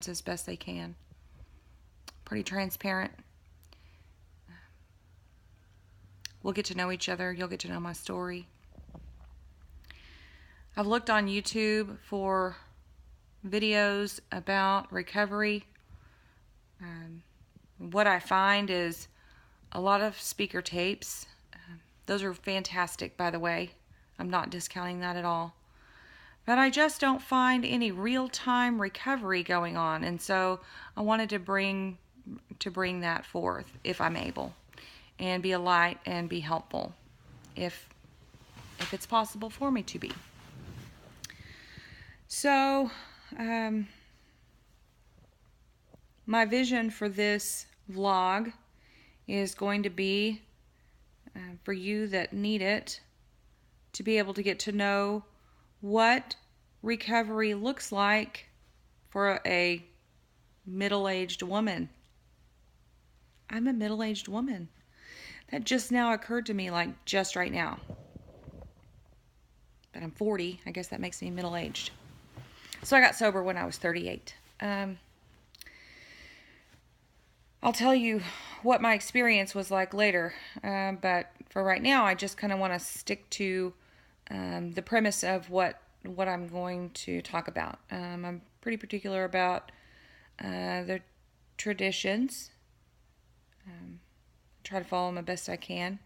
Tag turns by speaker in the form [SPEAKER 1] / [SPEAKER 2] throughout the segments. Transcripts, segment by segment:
[SPEAKER 1] as best they can. Pretty transparent. We'll get to know each other. You'll get to know my story. I've looked on YouTube for videos about recovery. What I find is a lot of speaker tapes. Those are fantastic, by the way. I'm not discounting that at all. But I just don't find any real-time recovery going on, and so I wanted to bring that forth if I'm able, and be a light and be helpful if it's possible for me to be. So, my vision for this vlog is going to be for you that need it to be able to get to know what recovery looks like for a middle-aged woman. I'm a middle-aged woman. That just now occurred to me, like just right now. But I'm 40. I guess that makes me middle-aged. So I got sober when I was 38. I'll tell you what my experience was like later. But for right now, I just kind of want to stick to the premise of what I'm going to talk about. I'm pretty particular about the traditions. Try to follow them the best I can.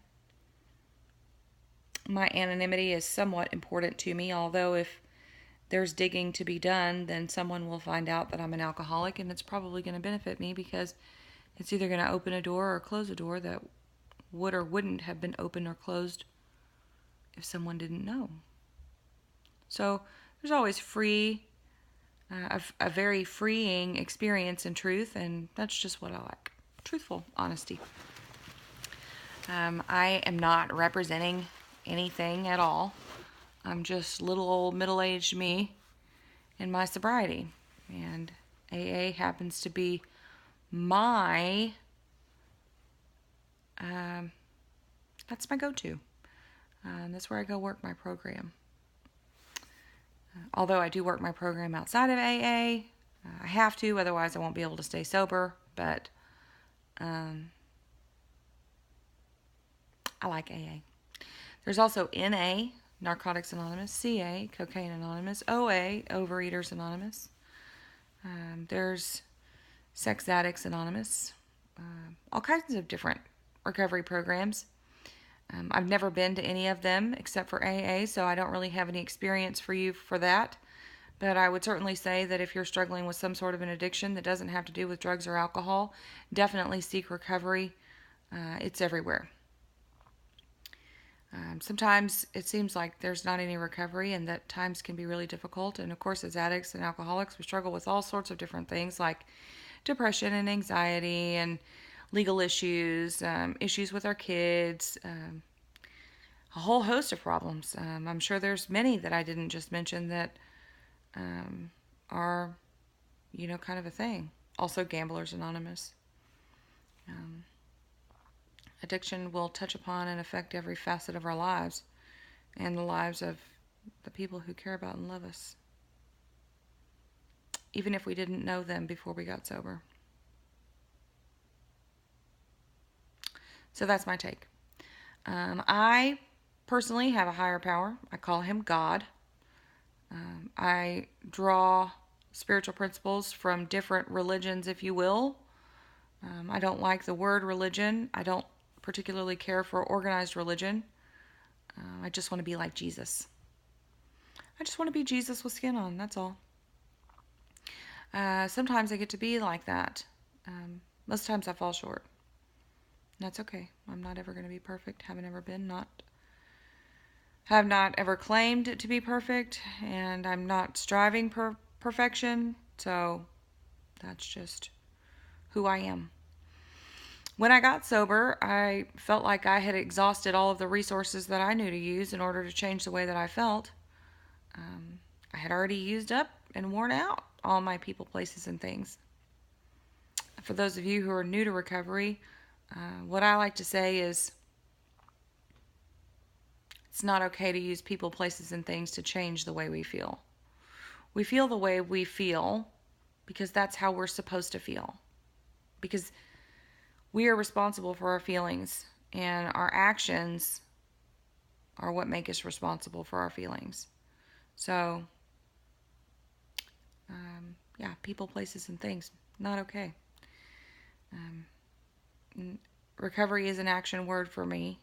[SPEAKER 1] My anonymity is somewhat important to me, although if there's digging to be done, then someone will find out that I'm an alcoholic, and it's probably going to benefit me because it's either going to open a door or close a door that would or wouldn't have been open or closed if someone didn't know. So there's always a very freeing experience in truth, and that's just what I like. Truthful honesty. I am not representing anything at all. I'm just little old middle-aged me in my sobriety. And AA happens to be my, that's my go-to. That's where I go work my program. Although I do work my program outside of AA, I have to, otherwise I won't be able to stay sober, but I like AA. There's also NA, Narcotics Anonymous, CA, Cocaine Anonymous, OA, Overeaters Anonymous. There's Sex Addicts Anonymous, all kinds of different recovery programs. I've never been to any of them except for AA, so I don't really have any experience for you for that. But I would certainly say that if you're struggling with some sort of an addiction that doesn't have to do with drugs or alcohol, definitely seek recovery. It's everywhere. Sometimes it seems like there's not any recovery and that times can be really difficult. And of course, as addicts and alcoholics, we struggle with all sorts of different things like depression and anxiety and legal issues, issues with our kids, a whole host of problems. I'm sure there's many that I didn't just mention that are, kind of a thing. Also, Gamblers Anonymous. Addiction will touch upon and affect every facet of our lives and the lives of the people who care about and love us, even if we didn't know them before we got sober. So that's my take. I personally have a higher power. I call him God. I draw spiritual principles from different religions, if you will. I don't like the word religion. I don't particularly care for organized religion. I just want to be like Jesus. I just want to be Jesus with skin on, that's all. Sometimes I get to be like that. Most times I fall short. That's okay. I'm not ever going to be perfect. Haven't ever been. Have not ever claimed to be perfect, and I'm not striving for perfection. So that's just who I am. When I got sober, I felt like I had exhausted all of the resources that I knew to use in order to change the way that I felt. I had already used up and worn out all my people, places, and things. For those of you who are new to recovery, what I like to say is it's not okay to use people, places, and things to change the way we feel. We feel the way we feel because that's how we're supposed to feel. Because we are responsible for our feelings, and our actions are what make us responsible for our feelings. So, yeah, people, places, and things, not okay. Recovery is an action word for me.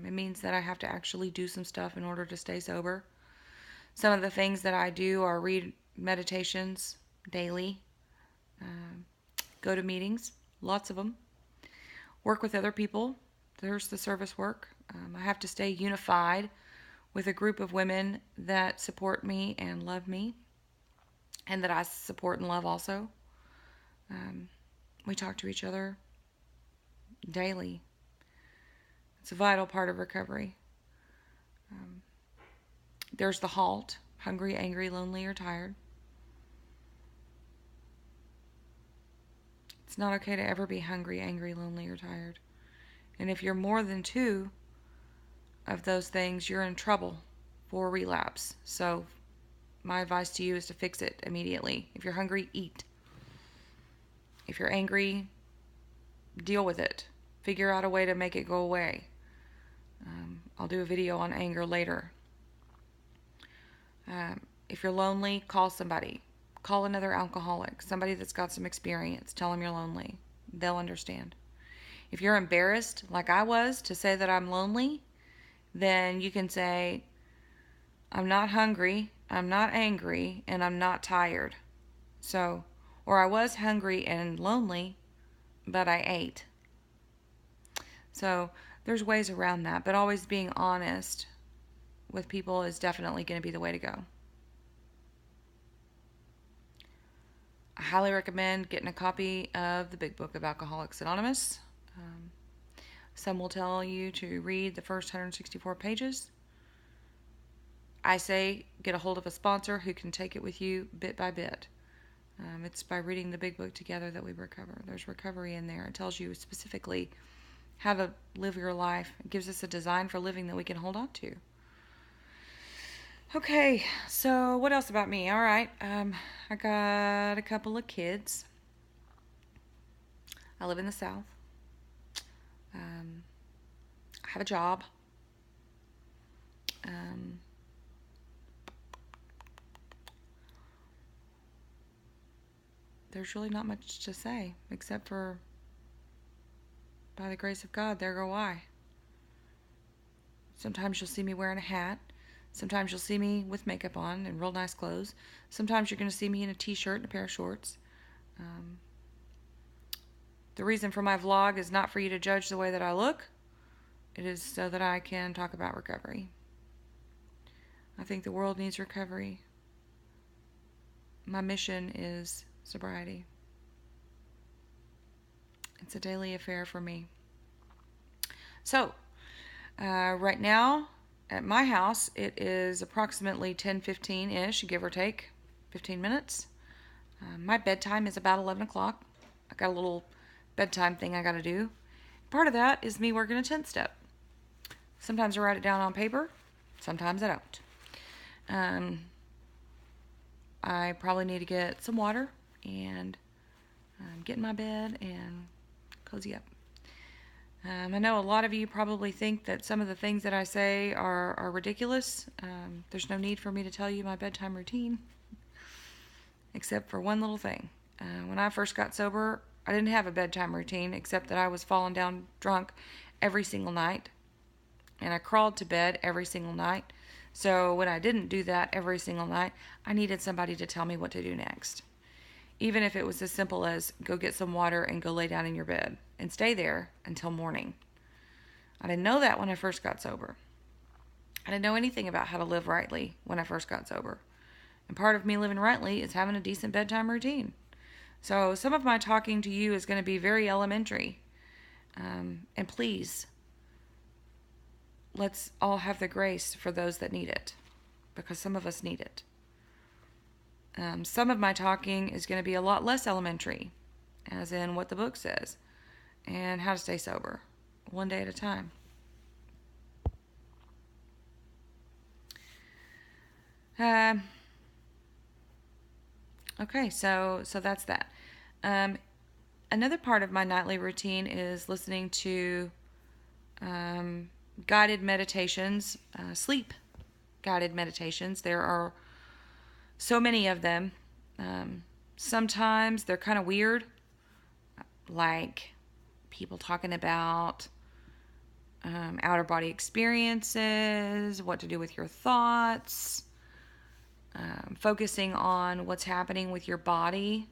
[SPEAKER 1] It means that I have to actually do some stuff in order to stay sober. Some of the things that I do are read meditations daily, go to meetings, lots of them, work with other people. There's the service work. I have to stay unified with a group of women that support me and love me, and that I support and love also. We talk to each other daily. It's a vital part of recovery. There's the HALT: hungry, angry, lonely, or tired. It's not okay to ever be hungry, angry, lonely, or tired. And if you're more than two of those things, you're in trouble for relapse. So my advice to you is to fix it immediately. If you're hungry, eat. If you're angry, deal with it. Figure out a way to make it go away. I'll do a video on anger later. If you're lonely, call somebody. Call another alcoholic, somebody that's got some experience. Tell them you're lonely. They'll understand. If you're embarrassed, like I was, to say that I'm lonely, then you can say, I'm not hungry, I'm not angry, and I'm not tired. So, or I was hungry and lonely, but I ate. So, there's ways around that, but always being honest with people is definitely going to be the way to go. I highly recommend getting a copy of the Big Book of Alcoholics Anonymous. Some will tell you to read the first 164 pages. I say get a hold of a sponsor who can take it with you bit by bit. It's by reading the Big Book together that we recover. There's recovery in there. It tells you specifically how to live your life. It gives us a design for living that we can hold on to. Okay, so what else about me? All right, I got a couple of kids. I live in the South. I have a job. There's really not much to say, except for, by the grace of God, there go I. Sometimes you'll see me wearing a hat. Sometimes you'll see me with makeup on and real nice clothes. Sometimes you're going to see me in a t-shirt and a pair of shorts. The reason for my vlog is not for you to judge the way that I look. It is so that I can talk about recovery. I think the world needs recovery. My mission is sobriety. It's a daily affair for me. So, right now at my house, it is approximately 10:15-ish, give or take, 15 minutes. My bedtime is about 11 o'clock. I got a little bedtime thing I got to do. Part of that is me working a 10-step. Sometimes I write it down on paper. Sometimes I don't. I probably need to get some water and get in my bed and cozy up. I know a lot of you probably think that some of the things that I say are ridiculous. There's no need for me to tell you my bedtime routine, except for one little thing. When I first got sober, I didn't have a bedtime routine, except that I was falling down drunk every single night, and I crawled to bed every single night. So when I didn't do that every single night, I needed somebody to tell me what to do next. Even if it was as simple as go get some water and go lay down in your bed and stay there until morning. I didn't know that when I first got sober. I didn't know anything about how to live rightly when I first got sober. And part of me living rightly is having a decent bedtime routine. So some of my talking to you is going to be very elementary. And please, let's all have the grace for those that need it, because some of us need it. Some of my talking is going to be a lot less elementary, as in what the book says, and how to stay sober, one day at a time. Okay, so that's that. Um, Another part of my nightly routine is listening to um, guided meditations, sleep guided meditations. There are so many of them. Um, Sometimes they're kind of weird, like people talking about outer body experiences, what to do with your thoughts, focusing on what's happening with your body,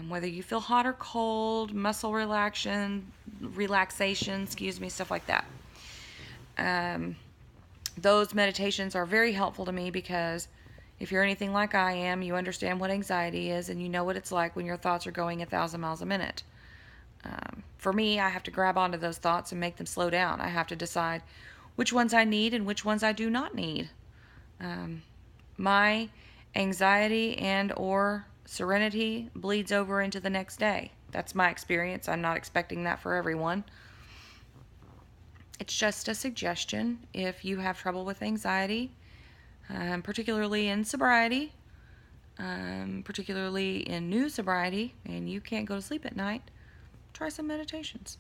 [SPEAKER 1] whether you feel hot or cold, muscle relaxation, excuse me, stuff like that. Um, those meditations are very helpful to me because if you're anything like I am, you understand what anxiety is and you know what it's like when your thoughts are going 1,000 miles a minute. For me, I have to grab onto those thoughts and make them slow down. I have to decide which ones I need and which ones I do not need. Um, my anxiety and or serenity bleeds over into the next day. That's my experience. I'm not expecting that for everyone. It's just a suggestion. If you have trouble with anxiety, particularly in sobriety, particularly in new sobriety, and you can't go to sleep at night, try some meditations.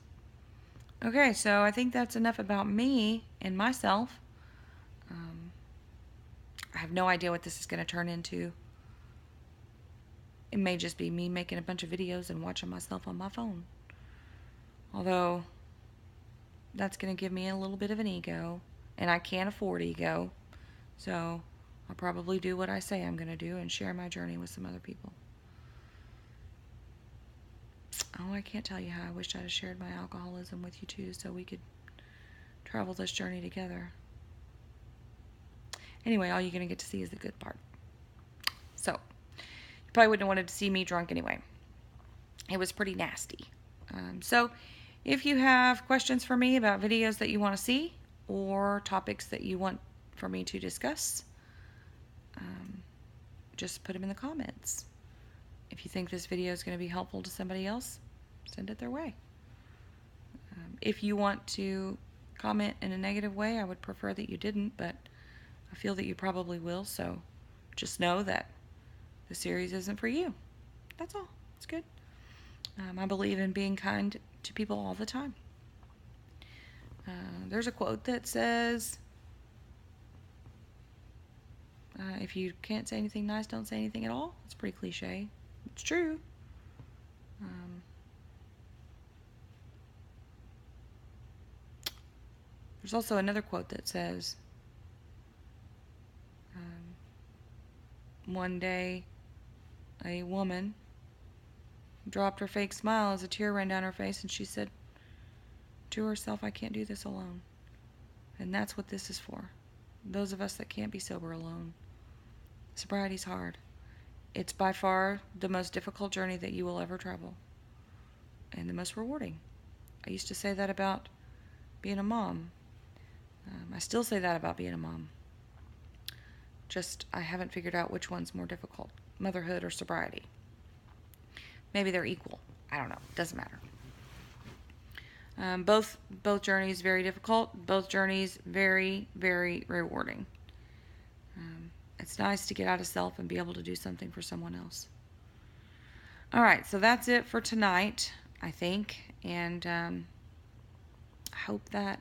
[SPEAKER 1] Okay, so I think that's enough about me and myself. Um, I have no idea what this is going to turn into. It may just be me making a bunch of videos and watching myself on my phone. Although, that's going to give me a little bit of an ego, and I can't afford ego. So, I'll probably do what I say I'm going to do and share my journey with some other people. Oh, I can't tell you how I wished I'd have shared my alcoholism with you too so we could travel this journey together. Anyway, all you're going to get to see is the good part. So, you probably wouldn't have wanted to see me drunk anyway. It was pretty nasty. So, if you have questions for me about videos that you want to see or topics that you want for me to discuss, just put them in the comments. If you think this video is going to be helpful to somebody else, send it their way. If you want to comment in a negative way, I would prefer that you didn't, but I feel that you probably will, so just know that the series isn't for you. That's all. It's good. I believe in being kind to people all the time. There's a quote that says, if you can't say anything nice, don't say anything at all. It's pretty cliche. It's true. There's also another quote that says, one day a woman dropped her fake smile as a tear ran down her face, and she said to herself, I can't do this alone. And that's what this is for. Those of us that can't be sober alone. Sobriety's hard. It's by far the most difficult journey that you will ever travel, and the most rewarding. I used to say that about being a mom. I still say that about being a mom. Just, I haven't figured out which one's more difficult, motherhood or sobriety. Maybe they're equal. I don't know. Doesn't matter. Both journeys very difficult. Both journeys very, very rewarding. It's nice to get out of self and be able to do something for someone else. All right, so that's it for tonight, I think. And I hope that